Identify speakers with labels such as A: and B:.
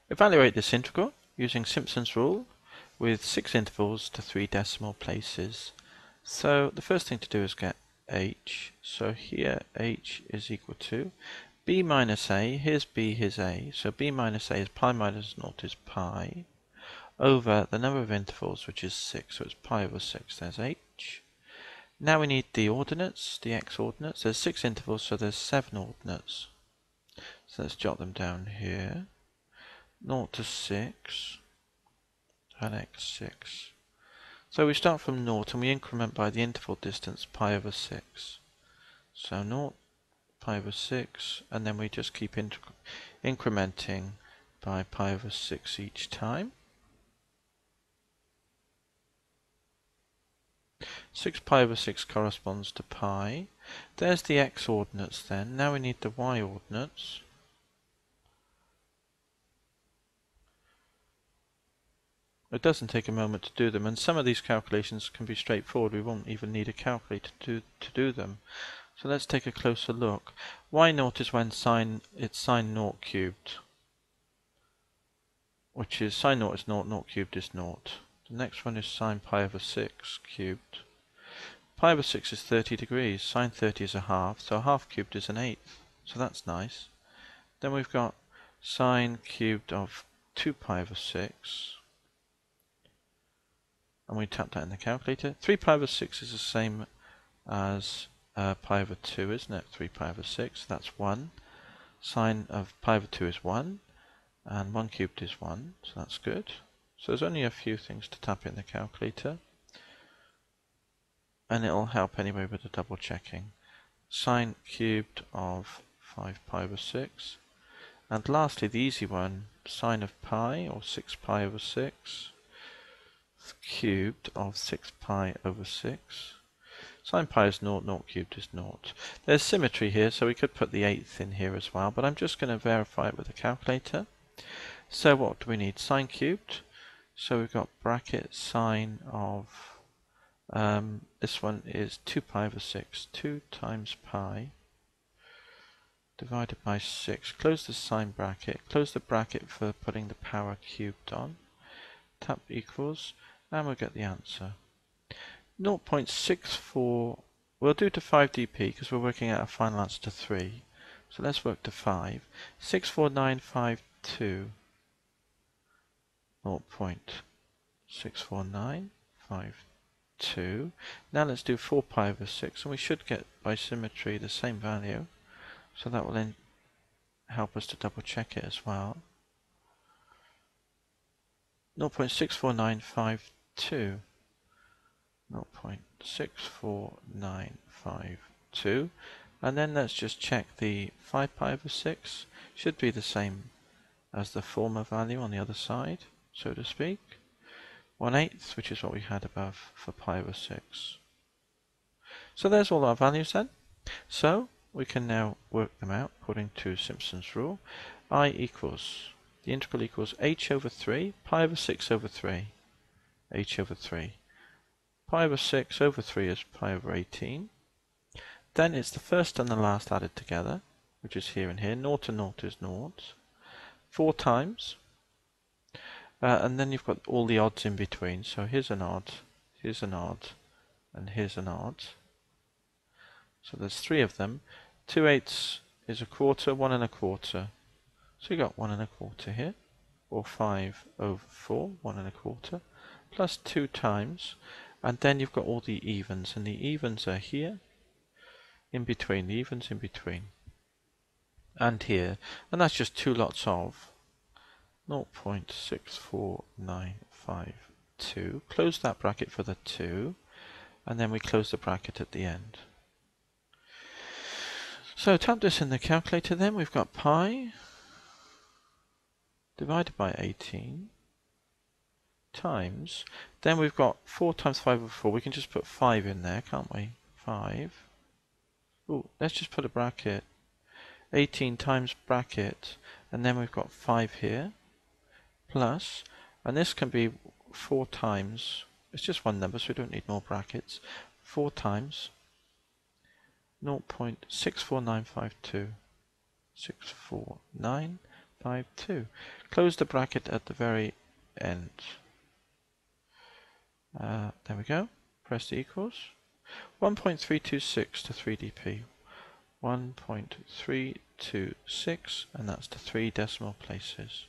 A: Evaluate this integral using Simpsons rule with 6 intervals to 3 decimal places. So the first thing to do is get h. So here h is equal to b minus a. Here's b, here's a. So b minus a is pi minus 0 is pi over the number of intervals, which is 6. So it's pi over 6. There's h. Now we need the ordinates, the x ordinates. There's 6 intervals, so there's 7 ordinates. So let's jot them down here. 0 to 6 and x6. So we start from 0 and we increment by the interval distance pi over 6. So 0, pi over 6, and then we just keep incrementing by pi over 6 each time. 6 pi over 6 corresponds to pi. There's the x ordinates then. Now we need the y ordinates. It doesn't take a moment to do them, and some of these calculations can be straightforward. We won't even need a calculator to do them. So let's take a closer look. y0 is when it's sine 0 cubed, which is sine 0 is 0, 0 cubed is 0. The next one is sine pi over 6 cubed. Pi over 6 is 30 degrees, sine 30 is a half, so a half cubed is an eighth, so that's nice. Then we've got sine cubed of 2 pi over 6. And we tap that in the calculator. 3 pi over 6 is the same as pi over 2, isn't it? 3 pi over 6, that's 1. Sine of pi over 2 is 1, and 1 cubed is 1, so that's good. So there's only a few things to tap in the calculator, and it'll help anyway with the double checking. Sine cubed of 5 pi over 6, and lastly the easy one, sine of pi, or 6 pi over 6, cubed of 6 pi over 6. Sine pi is 0, 0 cubed is 0. There's symmetry here, so we could put the eighth in here as well, but I'm just going to verify it with the calculator. So what do we need? Sine cubed. So we've got bracket sine of, this one is 2 pi over 6. 2 times pi divided by 6. Close the sine bracket. Close the bracket for putting the power cubed on. Tap equals, and we'll get the answer. 0.64, we'll do to 5 dp because we're working out a final answer to 3. So let's work to 5. 64952. 0.64952. Now let's do 4 pi over 6, and we should get by symmetry the same value. So that will then help us to double check it as well. 0.64952. 0.64952, and then let's just check the 5 pi over 6 should be the same as the former value on the other side, so to speak. 1/8, which is what we had above for pi over 6. So there's all our values then. So we can now work them out according to Simpsons rule. The integral equals h over 3, pi over 6 over 3, h over 3. Pi over 6 over 3 is pi over 18. Then it's the first and the last added together, which is here and here. 0 to 0 is 0. 4 times. And then you've got all the odds in between. So here's an odd, here's an odd, and here's an odd. So there's 3 of them. 2/8 is a quarter, 1 1/4. So you got 1 1/4 here. Or 5 over 4, 1 1/4. Plus 2 times. And then you've got all the evens, and the evens are here, in between, the evens in between, and here, and that's just 2 lots of 0.64952. Close that bracket for the 2, and then we close the bracket at the end. So tap this in the calculator then. We've got pi divided by 18 times, then we've got 4 times 5 over 4. We can just put 5 in there, can't we? 5. Ooh, let's just put a bracket. 18 times bracket, and then we've got 5 here, plus, and this can be 4 times, it's just one number, so we don't need more brackets. 4 times 0.64952. 64952. 3.52. Close the bracket at the very end. There we go. Press the equals. 1.326 to 3dp. 1.326, and that's to 3 decimal places.